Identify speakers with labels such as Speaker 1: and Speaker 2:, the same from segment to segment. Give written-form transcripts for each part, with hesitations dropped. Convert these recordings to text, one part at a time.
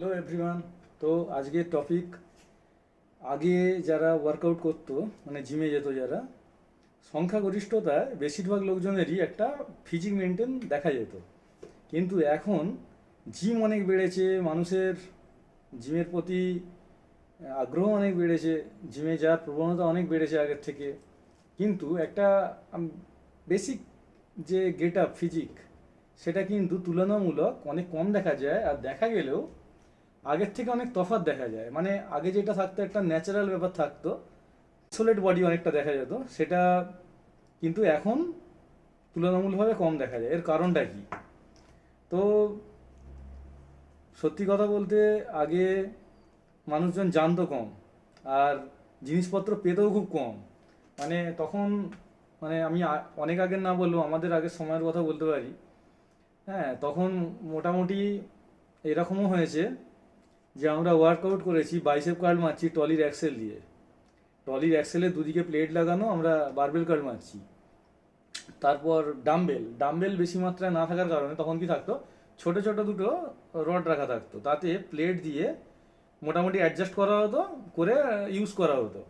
Speaker 1: Hello everyone. তো আজকের topic, আগে যারা ওয়ার্কআউট করতো মানে জিমে যেত যারা, সংখ্যাগরিষ্ঠতায় বেশিরভাগ লোকজনেরই একটা ফিজিক মেনটেন দেখা যেত। কিন্তু এখন জিম অনেক বেড়েছে, মানুষের জিমের প্রতি আগ্রহ অনেক বেড়েছে, জিমে যাওয়ার প্রবণতা অনেক বেড়েছে আগের থেকে। কিন্তু একটা বেসিক যে গেট আপ ফিজিক, সেটা কিন্তু তুলনামূলক অনেক কম দেখা যায়। আর দেখা গেলেও আগের থেকে অনেক তফাৎ দেখা যায়। মানে আগে যেটা থাকতো একটা ন্যাচারাল ব্যাপার থাকতো, সোলেড বডি অনেকটা দেখা যেত, সেটা কিন্তু এখন তুলনামূলকভাবে কম দেখা যায়। এর কারণটা কি? তো সত্যি কথা বলতে আগে মানুষজন জানতো কম, আর জিনিসপত্র পেতেও খুব কম। মানে তখন, মানে আমি অনেক আগের না বললেও আমাদের আগের সময়ের কথা বলতে পারি। হ্যাঁ, তখন মোটামুটি এরকমও হয়েছে যে আমরা ওয়ার্কআউট করেছি, বাইসেপ কার্ল মারছি টলির অ্যাক্সেল দিয়ে। টলির অ্যাক্সেলের দুদিকে প্লেট লাগানো, আমরা বারবেল কার্ল মারছি। তারপর ডাম্বেল ডাম্বেল বেশি মাত্রায় না থাকার কারণে তখন কি থাকতো, ছোট ছোট দুটো রড রাখা থাকতো, তাতে প্লেট দিয়ে মোটামুটি অ্যাডজাস্ট করা হতো, করে ইউজ করা হতো।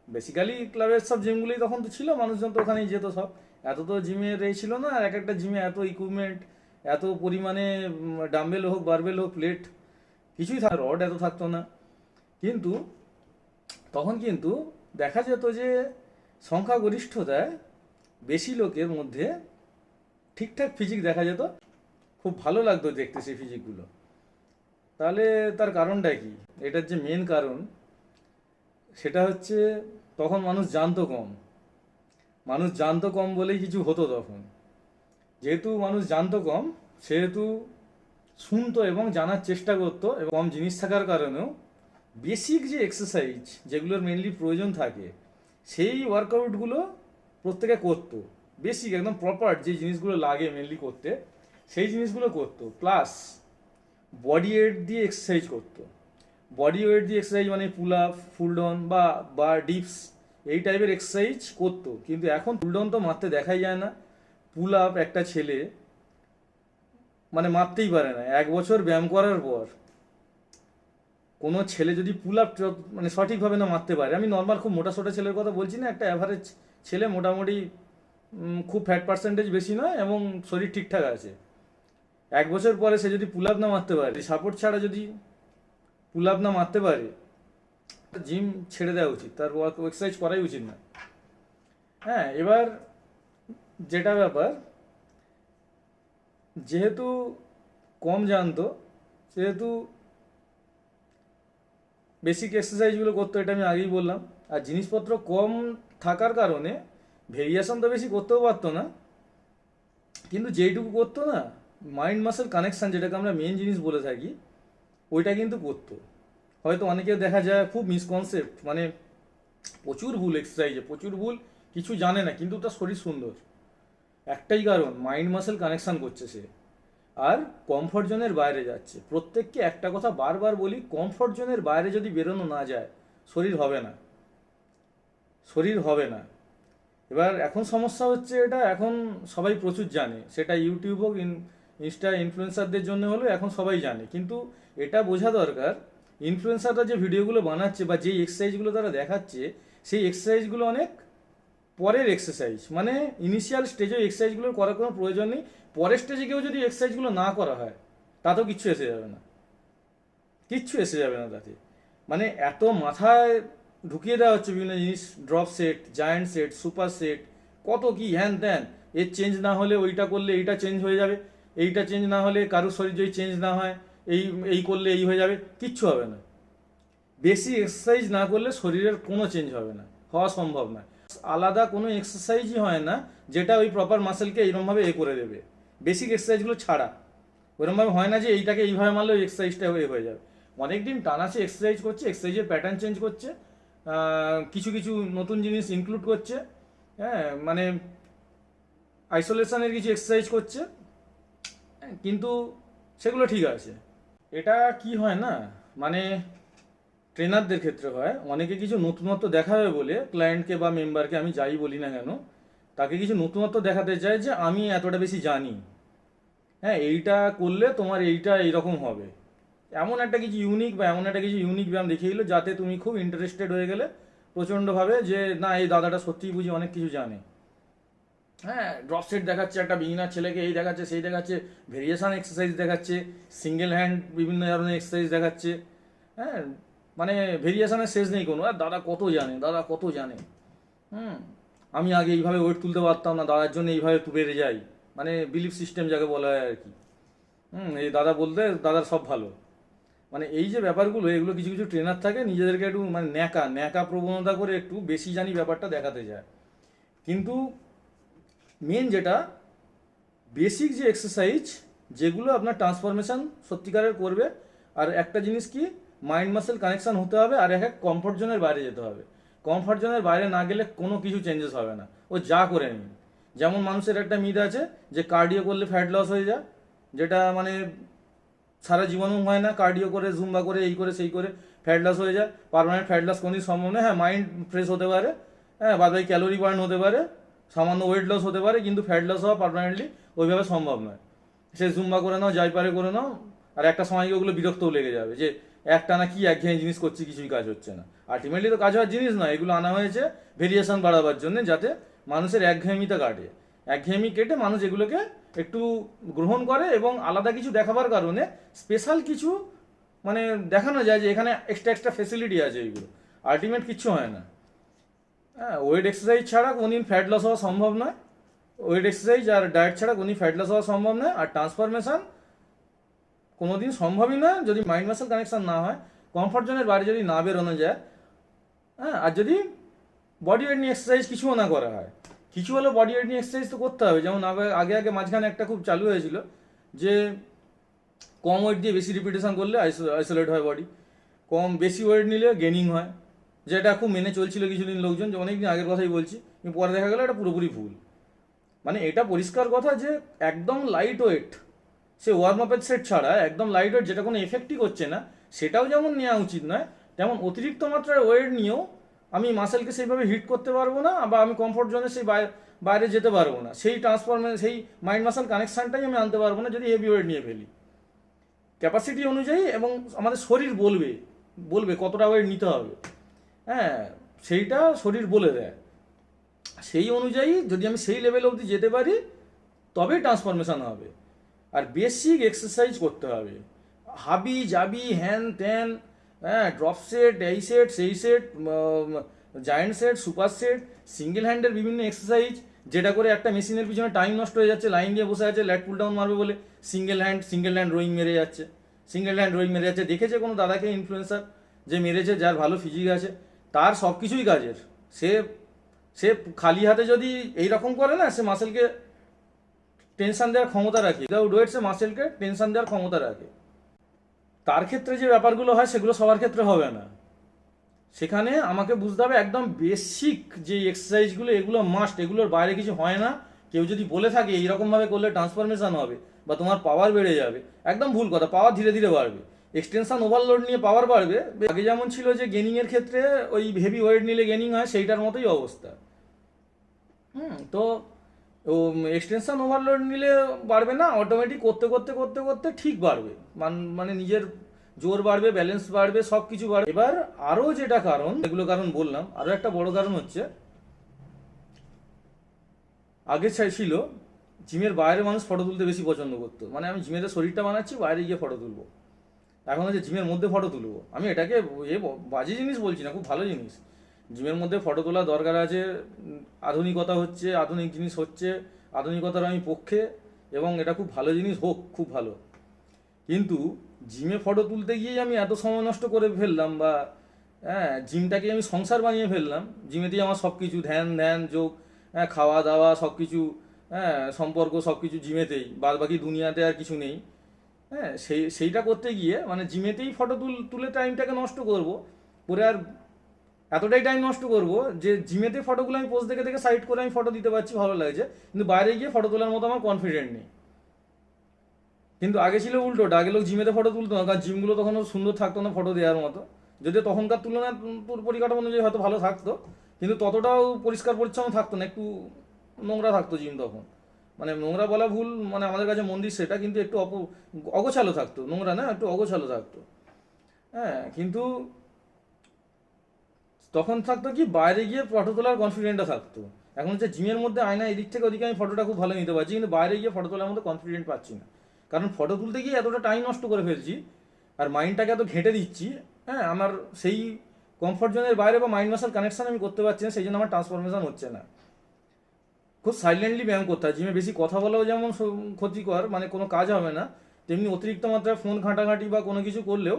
Speaker 1: বেসিক্যালি ক্লাবের সব জিমগুলোই তখন তো ছিল, মানুষজন তো ওখানেই যেত সব। এত তো জিমের এই ছিল না, এক একটা জিমে এত ইকুইপমেন্ট, এত পরিমাণে ডাম্বেল হোক বারবেল হোক প্লেট কিছুই রড এত থাকতো না। কিন্তু তখন কিন্তু দেখা যেত যে সংখ্যাগরিষ্ঠতায় বেশি লোকের মধ্যে ঠিকঠাক ফিজিক দেখা যেত, খুব ভালো লাগতো দেখতে সেই ফিজিকগুলো। তাহলে তার কারণটা কি? এটার যে মেন কারণ সেটা হচ্ছে, তখন মানুষ জানতো কম। মানুষ জানতো কম বলেই কিছু হতো তখন। যেহেতু মানুষ জানতো কম, সেহেতু শুনতো এবং জানার চেষ্টা করতো, এবং কম জিনিস থাকার কারণেও বেসিক যে এক্সারসাইজ যেগুলোর মেনলি প্রয়োজন থাকে, সেই ওয়ার্কআউটগুলো প্রত্যেকে করতো। বেসিক একদম প্রপার যে জিনিসগুলো লাগে মেনলি করতে, সেই জিনিসগুলো করতো। প্লাস বডি ওয়েট দিয়ে এক্সারসাইজ করতো। বডি ওয়েট দিয়ে এক্সারসাইজ মানে পুল আপ, ফুল ডাউন বা ডিপস, এই টাইপের এক্সারসাইজ করতো। কিন্তু এখন পুল ডাউন তো মারতে দেখাই যায় না। পুল আপ একটা ছেলে মানে মারতেই পারে না। 1 বছর ব্যায়াম করার পর কোনো ছেলে যদি পুল আপ মানে সঠিকভাবে না মারতে পারে, আমি নর্মাল খুব মোটা সোটা ছেলের কথা বলছি না, একটা অ্যাভারেজ ছেলে মোটামুটি, খুব ফ্যাট পার্সেন্টেজ বেশি নয় এবং শরীর ঠিকঠাক আছে, 1 বছর পরে সে যদি পুল আপ না মারতে পারে, সাপোর্ট ছাড়া যদি পুল আপ না মারতে পারে, জিম ছেড়ে দেওয়া উচিত, তার ওয়ার্ক এক্সারসাইজ করাই উচিত না। হ্যাঁ, এবার যেটা ব্যাপার, যেহেতু কম জানতো, সেহেতু বেসিক এক্সারসাইজগুলো করতো, এটা আমি আগেই বললাম। আর জিনিসপত্র কম থাকার কারণে ভেরিয়েশন তো বেশি করতেও পারতো না, কিন্তু যেইটুকু করতো না, মাইন্ড মাসেল কানেকশান যেটাকে আমরা মেন জিনিস বলে থাকি, ওইটা কিন্তু করতো। হয়তো অনেকে দেখা যায় খুব মিসকনসেপ্ট, মানে প্রচুর ভুল এক্সারসাইজে, প্রচুর ভুল, কিছু জানে না কিন্তু তার শরীর সুন্দর। একটাই কারণ, মাইন্ড মাসেল কানেকশান করছে সে, আর কমফর্ট জোনের বাইরে যাচ্ছে। প্রত্যেককে একটা কথা বারবার বলি, কমফর্ট জোনের বাইরে যদি বেরোনো না যায়, শরীর হবে না, শরীর হবে না। এবার এখন সমস্যা হচ্ছে এটা, এখন সবাই প্রচুর জানে, সেটা ইউটিউব হোক, ইনস্টা ইনফ্লুয়েন্সারদের জন্য হলো, এখন সবাই জানে। কিন্তু এটা বোঝা দরকার, ইনফ্লুয়েন্সাররা যে ভিডিওগুলো বানাচ্ছে বা যেই এক্সারসাইজগুলো তারা দেখাচ্ছে, সেই এক্সারসাইজগুলো অনেক পরের এক্সারসাইজ। মানে ইনিশিয়াল স্টেজে এক্সারসাইজগুলোর করার কোনো প্রয়োজন নেই। পরের স্টেজে কেউ যদি এক্সারসাইজগুলো না করা হয়, তাতেও কিচ্ছু এসে যাবে না, কিচ্ছু এসে যাবে না তাতে। মানে এত মাথায় ঢুকিয়ে দেওয়া হচ্ছে বিভিন্ন জিনিস, drop set, giant set, super set, কত কি হ্যান ত্যান। এর চেঞ্জ না হলে ওইটা করলে এইটা চেঞ্জ হয়ে যাবে, এইটা চেঞ্জ না হলে কারোর শরীর যদি চেঞ্জ না হয়, এই এই করলে এই হয়ে যাবে, কিচ্ছু হবে না। বেশি এক্সারসাইজ না করলে শরীরের কোনো চেঞ্জ হবে না, হওয়া সম্ভব নয়। আলাদা কোনো এক্সারসাইজই হয় না যেটা ওই প্রপার মাসেলকে এইরকমভাবে করে দেবে, বেসিক এক্সারসাইজগুলো ছাড়া। ওইরকমভাবে হয় না যে এইটাকে এইভাবে মারলে ওই এক্সারসাইজটা হয়ে যাবে। অনেকদিন টানা সে এক্সারসাইজ করছে, এক্সারসাইজের প্যাটার্ন চেঞ্জ করছে, কিছু কিছু নতুন জিনিস ইনক্লুড করছে। হ্যাঁ, মানে আইসোলেশনের কিছু এক্সারসাইজ করছে, কিন্তু সেগুলো ঠিক আছে। এটা কি হয় না, মানে ট্রেনারদের ক্ষেত্রে হয়, অনেকে কিছু নতুনত্ব দেখাবে বলে ক্লায়েন্টকে বা মেম্বারকে, আমি যাই বলি না কেন, তাকে কিছু নতুনত্ব দেখাতে চায় যে আমি এতটা বেশি জানি, হ্যাঁ এইটা করলে তোমার এইটা এইরকম হবে। এমন একটা কিছু ইউনিক বা এমন একটা কিছু ইউনিক ব্যায়াম দেখিয়ে দিল যাতে তুমি খুব ইন্টারেস্টেড হয়ে গেলে প্রচণ্ডভাবে, যে না এই দাদাটা সত্যিই বুঝি অনেক কিছু জানে। হ্যাঁ, ড্রপ সেট দেখাচ্ছে একটা বিগিনার ছেলেকে, এই দেখাচ্ছে সেই দেখাচ্ছে, ভেরিয়েশন এক্সারসাইজ দেখাচ্ছে, সিঙ্গেল হ্যান্ড বিভিন্ন ধরনের এক্সারসাইজ দেখাচ্ছে। হ্যাঁ, মানে ভেরিয়েশনের শেষ নেই কোনো। আর দাদা কত জানে, দাদা কত জানে। হুম, আমি আগে এইভাবে ওয়েট তুলতে পারতাম না, দাদার জন্য এইভাবে বেড়ে যাই। মানে বিলিফ সিস্টেম যাকে বলা হয় আর কি। এই দাদা বলতে দাদার সব ভালো। মানে এই যে ব্যাপারগুলো, এগুলো কিছু কিছু ট্রেনার থাকে নিজেদেরকে একটু মানে ন্যাকা ন্যাকা প্রবণতা করে একটু বেশি জানি ব্যাপারটা দেখাতে যায়। কিন্তু মেন যেটা বেসিক যে এক্সারসাইজ, যেগুলো আপনার ট্রান্সফরমেশন সত্যিকারের করবে। আর একটা জিনিস কি, মাইন্ড মাসেল কানেকশন হতে হবে, আর এক কমফর্ট জোনের বাইরে যেতে হবে। কমফর্ট জোনের বাইরে না গেলে কোনো কিছু চেঞ্জেস হবে না, ও যা করে নিন। যেমন মানুষের একটা মিথ আছে যে কার্ডিও করলে ফ্যাট লস হয়ে যায়, যেটা মানে সারা জীবনও হয় না। কার্ডিও করে, জুম্বা করে, এই করে সেই করে ফ্যাট লস হয়ে যায়। পার্মানেন্ট ফ্যাট লস কোনোদিন সম্ভব নয়। হ্যাঁ, মাইন্ড ফ্রেশ হতে পারে, হ্যাঁ, বাদ বাকি ক্যালোরি বার্ন হতে পারে, সামান্য ওয়েট লস হতে পারে, কিন্তু ফ্যাট লস হওয়া পার্মানেন্টলি ওইভাবে সম্ভব নয়। সে জুম্বা করে নাও, যাই পারে করে নাও, আর একটা সময় গিয়ে ওগুলো বিরক্তও লেগে যাবে যে একটা না কি একঘেয়ে জিনিস করছি, কিছুই কাজ হচ্ছে না। আলটিমেটলি তো কাজ হওয়ার জিনিস নয়, এগুলো আনা হয়েছে ভেরিয়েশন বাড়াবার জন্য, যাতে মানুষের একঘেয়েমিটা কাটে। একঘেয়েমি কেটে মানুষ এগুলোকে একটু গ্রহণ করে, এবং আলাদা কিছু দেখাবার কারণে স্পেশাল কিছু মানে দেখানো যায় যে এখানে এক্সট্রা এক্সট্রা ফেসিলিটি আছে। এইগুলো আলটিমেট কিচ্ছু হয় না। হ্যাঁ, ওয়েট এক্সারসাইজ ছাড়া কোনোদিন ফ্যাট লস হওয়া সম্ভব নয়। ওয়েট এক্সারসাইজ আর ডায়েট ছাড়া কোনোদিন ফ্যাট লস হওয়া সম্ভব নয়। আর ট্রান্সফরমেশন কোনোদিন সম্ভবই নয় যদি মাইন্ড মাসেল কানেকশন না হয়, কমফর্ট জোনের বাইরে যদি না বেরোনো যায়। হ্যাঁ, আর যদি বডি ওয়েট নিয়ে এক্সারসাইজ কিছুও না করা হয়। কিছু হলে বডি ওয়েট নিয়ে এক্সারসাইজ তো করতে হবে। যেমন আগে আগে মাঝখানে একটা খুব চালু হয়েছিল যে কম ওয়েট দিয়ে বেশি রিপিটেশন করলে আইসোলেট হয় বডি, বেশি ওয়েট নিলে গেনিং হয়। যেটা খুব মেনে চলছিল কিছুদিন লোকজন, যে অনেকদিন আগের কথাই বলছি, কিন্তু পরে দেখা গেল এটা পুরোপুরি ভুল। মানে এটা পরিষ্কার কথা যে একদম লাইট ওয়েট, সে ওয়ার্ম আপের সেট ছাড়া একদম লাইট ওয়েট যেটা কোনো এফেক্টই করছে না, সেটাও যেমন নেওয়া উচিত নয়, তেমন অতিরিক্ত মাত্রায় ওয়েট নিয়েও আমি মাসেলকে সেইভাবে হিট করতে পারবো না, বা আমি কমফোর্ট জোনে সেই বাইরে যেতে পারবো না। সেই সেই মাইন্ড মাসেল কানেকশনটাই আমি আনতে পারবো না যদি হেভি ওয়েট নিয়ে ফেলি। ক্যাপাসিটি অনুযায়ী, এবং আমাদের শরীর বলবে বলবে কতটা ওয়েট নিতে হবে। হ্যাঁ, সেইটা শরীর বলে দেয়। সেই অনুযায়ী যদি আমি সেই লেভেল অবধি যেতে পারি, তবেই ট্রান্সফরমেশন হবে। আর বেসিক এক্সারসাইজ করতে হবে, হাবি জাবি হ্যান ত্যান, হ্যাঁ, ড্রপ সেট, এই সেট সেই set, giant set, super set, single হ্যান্ডের বিভিন্ন এক্সারসাইজ, যেটা করে একটা মেশিনের পিছনে টাইম নষ্ট হয়ে যাচ্ছে। লাইন দিয়ে বসে আছে, ল্যাট পুল ডাউন মারবে বলে সিঙ্গেল হ্যান্ড রোয়িং মেরে যাচ্ছে, দেখেছে কোনো দাদাকে ইনফ্লুয়েন্সার যে মেরেছে, যার ভালো ফিজিক আছে, তার সব কিছুই কাজের। সে সে খালি হাতে যদি এইরকম করে না, সে মাসেলকে টেনশন দেওয়ার ক্ষমতা রাখে। উইদাউট ওয়েট সে মাসেলকে টেনশন দেওয়ার ক্ষমতা রাখে। তার ক্ষেত্রে যে ব্যাপারগুলো হয় সেগুলো সবার ক্ষেত্রে হবে না। সেখানে আমাকে বুঝতে হবে একদম বেসিক যে এক্সারসাইজগুলো, এগুলো মাস্ট, এগুলোর বাইরে কিছু হয় না। কেউ যদি বলে থাকে এইরকমভাবে করলে ট্রান্সফরমেশন হবে বা তোমার পাওয়ার বেড়ে যাবে, একদম ভুল কথা। পাওয়ার ধীরে ধীরে বাড়বে, এক্সটেনশন ওভারলোড নিয়ে পাওয়ার বাড়বে। আগে যেমন ছিল যে গেনিংয়ের ক্ষেত্রে ওই হেভি ওয়েট নিলে গেনিং হয়, সেইটার মতোই অবস্থা। তো ও এক্সটেনশন ওভারলোড নিলে বাড়বে না, অটোমেটিক করতে করতে করতে করতে ঠিক বাড়বে। মানে নিজের জোর বাড়বে, ব্যালেন্স বাড়বে, সব কিছু বাড়বে। এবার আরও যেটা কারণ, এগুলো কারণ বললাম, আরও একটা বড় কারণ হচ্ছে আগে ছিল জিমের বাইরে মানুষ ফটো তুলতে বেশি পছন্দ করতো। মানে আমি জিমেতে শরীরটা বানাচ্ছি, বাইরে গিয়ে ফটো তুলবো। এখন হচ্ছে জিমের মধ্যে ফটো তুলবো। আমি এটাকে বাজে জিনিস বলছি না, খুব ভালো জিনিস। জিমের মধ্যে ফটো তোলার দরকার আছে, আধুনিকতা হচ্ছে, আধুনিক জিনিস হচ্ছে, আধুনিকতার আমি পক্ষে, এবং এটা খুব ভালো জিনিস হোক, খুব ভালো। কিন্তু জিমে ফটো তুলতে গিয়েই আমি এত সময় নষ্ট করে ফেললাম, বা হ্যাঁ, জিমটাকে আমি সংসার বানিয়ে ফেললাম। জিমেতেই আমার সব কিছু, ধ্যান যোগ, হ্যাঁ, খাওয়া দাওয়া সব কিছু, হ্যাঁ, সম্পর্ক সব কিছু জিমেতেই, বাদ বাকি দুনিয়াতে আর কিছু নেই। হ্যাঁ, সেইটা করতে গিয়ে মানে জিমেতেই ফটো তুলে টাইমটাকে নষ্ট করব, পরে আর এতটাই টাইম নষ্ট করব যে জিমেতে ফটোগুলো আমি পোস্ট দেখে দেখে সাইড করে আমি ফটো দিতে পারছি, ভালো লাগছে, কিন্তু বাইরে গিয়ে ফটো তোলার মতো আমার কনফিডেন্ট নেই। কিন্তু আগে ছিল উল্টোটা, আগে লোক জিমেতে ফটো তুলতো না, কারণ জিমগুলো তখন সুন্দর থাকতো না ফটো দেওয়ার মতো। যদিও তখনকার তুলনায় পরিকাঠামো অনুযায়ী হয়তো ভালো থাকতো, কিন্তু ততটাও পরিষ্কার পরিচ্ছন্ন থাকতো না, একটু নোংরা থাকতো জিম তখন। মানে নোংরা বলা ভুল, মানে আমাদের কাছে মন্দির সেটা, কিন্তু একটু অগোছালো থাকতো, নোংরা না, একটু অগোছালো থাকতো। হ্যাঁ, কিন্তু তখন থাকতো কি, বাইরে গিয়ে ফটো তোলার কনফিডেন্টটা থাকতো। এখন হচ্ছে জিমের মধ্যে আয়না এদিক থেকে ওদিকে আমি ফটোটা খুব ভালো নিতে পারছি, কিন্তু বাইরে গিয়ে ফটো তোলার মধ্যে কনফিডেন্ট পাচ্ছি না। কারণ ফটো তুলতে গিয়ে এতটা টাইম নষ্ট করে ফেলছি আর মাইন্ডটাকে এত ঘেঁটে দিচ্ছি, হ্যাঁ, আমার সেই কমফর্ট জোনের বাইরে বা মাইন্ড মাসাল কানেকশন আমি করতে পারছি না, সেই জন্য আমার ট্রান্সফরমেশন হচ্ছে না। খুব সাইলেন্টলি ব্যায়াম করতে হয়। জিমে বেশি কথা বলাও যেমন ক্ষতিকর, মানে কোনো কাজ হবে না, তেমনি অতিরিক্ত মাত্রায় ফোন ঘাঁটাঘাঁটি বা কোনো কিছু করলেও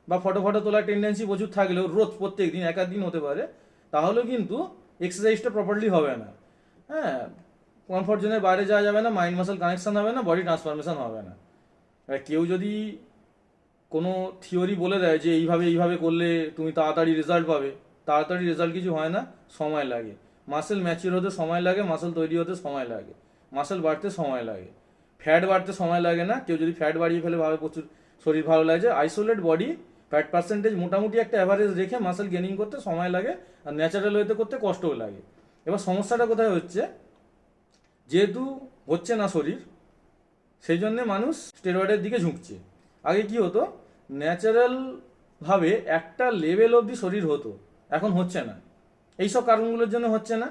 Speaker 1: বা ফটো ফটো তোলার টেন্ডেন্সি প্রচুর থাকলেও রোজ প্রত্যেক দিন এক দিন হতে পারে, তাহলেও কিন্তু এক্সারসাইজটা প্রপারলি হবে না। হ্যাঁ, কমফর্ট জোনের বাইরে যাওয়া যাবে না, মাইন্ড মাসেল কানেকশন হবে না, বডি ট্রান্সফরমেশন হবে না। এবার কেউ যদি কোনো থিওরি বলে দেয় যে এইভাবে এইভাবে করলে তুমি তাড়াতাড়ি রেজাল্ট পাবে, তাড়াতাড়ি রেজাল্ট কিছু হয় না, সময় লাগে। মাসেল ম্যাচিওর হতে সময় লাগে, মাসেল তৈরি হতে সময় লাগে, মাসেল বাড়তে সময় লাগে, ফ্যাট বাড়তে সময় লাগে না। কেউ যদি ফ্যাট বাড়িয়ে ফেলে ভাবে প্রচুর শরীর ভালো লাগছে, আইসোলেট বডি ফ্যাট পার্সেন্টেজ মোটামুটি একটা অ্যাভারেজ রেখে মাসেল গেনিং করতে সময় লাগে, আর ন্যাচারাল ওয়েতে করতে কষ্টও লাগে। এবার সমস্যাটা কোথায় হচ্ছে, যেহেতু হচ্ছে না শরীর, সেই জন্যে মানুষ স্টেরয়েডের দিকে ঝুঁকছে। আগে কি হতো, ন্যাচারাল ভাবে একটা লেভেল অবধি শরীর হতো, এখন হচ্ছে না। এইসব কারণগুলোর জন্য হচ্ছে না।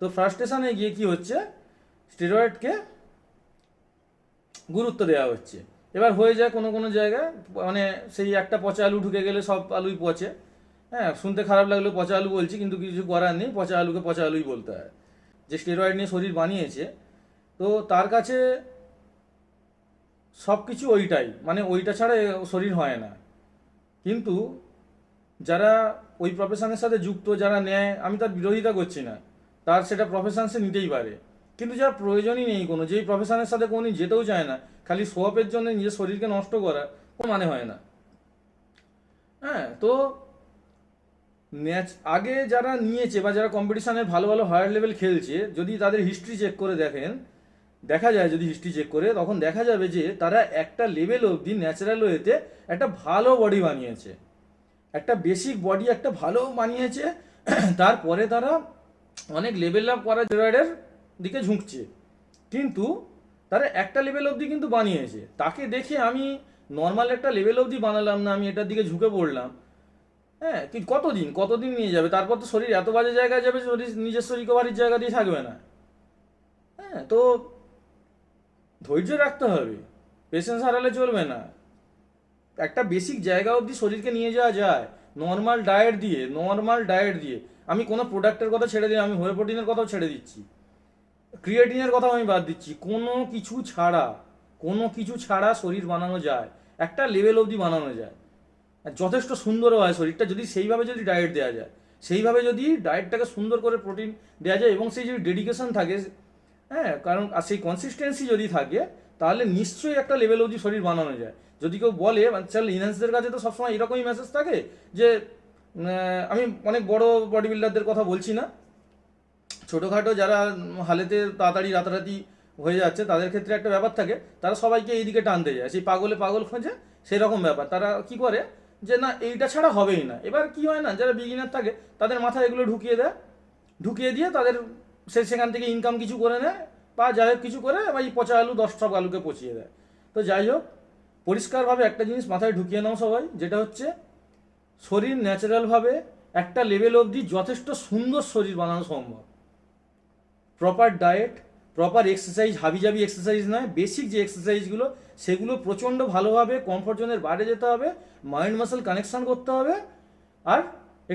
Speaker 1: তো ফ্রাস্ট্রেশনে গিয়ে কি হচ্ছে, স্টেরয়েডকে গুরুত্ব দেওয়া হচ্ছে। এবার হয়ে যায় কোনো কোনো জায়গায়, মানে সেই একটা পচা আলু ঢুকে গেলে সব আলুই পচে। হ্যাঁ, শুনতে খারাপ লাগলো পচা আলু বলছি, কিন্তু কিছু করার নেই, পচা আলুকে পচা আলুই বলতে হয়। যে স্টেরয়েড নিয়ে শরীর বানিয়েছে, তো তার কাছে সব কিছু ওইটাই, মানে ওইটা ছাড়া শরীর হয় না। কিন্তু যারা ওই প্রফেশনের সাথে যুক্ত, যারা নেয়, আমি তার বিরোধিতা করছি না, তার সেটা প্রফেশন সে নিতেই পারে। কিন্তু যার প্রয়োজনই নেই কোনো, যেই প্রফেশনের সাথে কোনো যেতেও চায় না, খালি শো অফের জন্য নিজের শরীরকে নষ্ট করা, কোনো মানে হয় না। হ্যাঁ, তো আগে যারা নিয়েছে বা যারা কম্পিটিশনে ভালো ভালো হায়ার লেভেল খেলছে, যদি তাদের হিস্ট্রি চেক করে দেখেন, দেখা যায়, যদি হিস্ট্রি চেক করে, তখন দেখা যাবে যে তারা একটা লেভেল অবধি ন্যাচারাল ওয়েতে একটা ভালো বডি বানিয়েছে, একটা বেসিক বডি একটা ভালো বানিয়েছে। তারপরে তারা অনেক লেভেল আপ করার স্টেরয়েডের দিকে ঝুঁকছে, কিন্তু তারা একটা লেভেল অবধি কিন্তু বানিয়েছে। তাকে দেখে আমি নর্মাল একটা লেভেল অবধি বানালাম না, আমি এটার দিকে ঝুঁকে পড়লাম। হ্যাঁ, কি কতদিন কতদিন নিয়ে যাবে, তারপর তো শরীর এত বাজে জায়গায় যাবে, শরীর নিজস্ব রিকভারির জায়গা দিয়ে থাকবে না। হ্যাঁ, তো ধৈর্য রাখতে হবে, পেশেন্স হারালে চলবে না। একটা বেসিক জায়গা অবধি শরীরকে নিয়ে যাওয়া যায় নর্মাল ডায়েট দিয়ে, নর্মাল ডায়েট দিয়ে। আমি কোনো প্রোডাক্টের কথা ছেড়ে দিই, আমি হোয়ে প্রোটিনের কথাও ছেড়ে দিচ্ছি, ক্রিয়েটিনের কথাও আমি বাদ দিচ্ছি। কোনো কিছু ছাড়া শরীর বানানো যায়, একটা লেভেল অবধি বানানো যায়, আর যথেষ্ট সুন্দরও হয় শরীরটা, যদি সেইভাবে যদি ডায়েট দেওয়া যায়, সেইভাবে যদি ডায়েটটাকে সুন্দর করে প্রোটিন দেওয়া যায়, এবং সেই যদি ডেডিকেশন থাকে, হ্যাঁ, কারণ আর সেই কনসিস্টেন্সি যদি থাকে, তাহলে নিশ্চয়ই একটা লেভেল অবধি শরীর বানানো যায়। যদি কেউ বলে, চল ইনহ্যান্সদের কাছে তো সবসময় এরকমই মেসেজ থাকে যে, আমি অনেক বড় বডি বিল্ডারদের কথা বলছি না, ছোটোখাটো যারা হালেতে তাড়াতাড়ি রাতারাতি হয়ে যাচ্ছে, তাদের ক্ষেত্রে একটা ব্যাপার থাকে, তারা সবাইকে এইদিকে টানতে যায়, সেই পাগলে পাগল খোঁজে, সেই রকম ব্যাপার। তারা কি করে যে না, এইটা ছাড়া হবেই না। এবার কি হয় না, যারা বিগিনার থাকে তাদের মাথায় এগুলো ঢুকিয়ে দিয়ে তাদের সেখান থেকে ইনকাম কিছু করে নেয়, বা যাই হোক কিছু করে, বা এই পচা আলু 10 আলুকে পচিয়ে দেয়। তো যাই হোক, পরিষ্কারভাবে একটা জিনিস মাথায় ঢুকিয়ে নাও সবাই, যেটা হচ্ছে শরীর ন্যাচারালভাবে একটা লেভেল অবধি যথেষ্ট সুন্দর শরীর বানানো সম্ভব। প্রপার ডায়েট, প্রপার এক্সারসাইজ, হাবিজাবি এক্সারসাইজ নয়, বেসিক যে এক্সারসাইজগুলো সেগুলো প্রচণ্ড ভালোভাবে কমফর্ট জোনের বাইরে যেতে হবে, মাইন্ড মাসেল কানেকশন করতে হবে, আর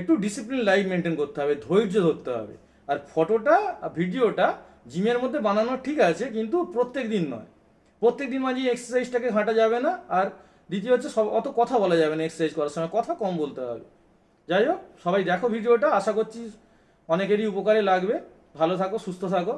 Speaker 1: একটু ডিসিপ্লিন লাইফ মেনটেন করতে হবে, ধৈর্য ধরতে হবে। আর ফটোটা ভিডিওটা জিমের মধ্যে বানানো ঠিক আছে, কিন্তু প্রত্যেক দিন নয়, প্রত্যেক দিন মাঝে এক্সারসাইজটাকে ঘাঁটা যাবে না। আর দ্বিতীয় হচ্ছে, অত কথা বলা যাবে না এক্সারসাইজ করার সময়, কথা কম বলতে হবে। যাই হোক, সবাই দেখো ভিডিওটা, আশা করছি অনেকেরই উপকারে লাগবে। ভালো থাকো, সুস্থ থাকো।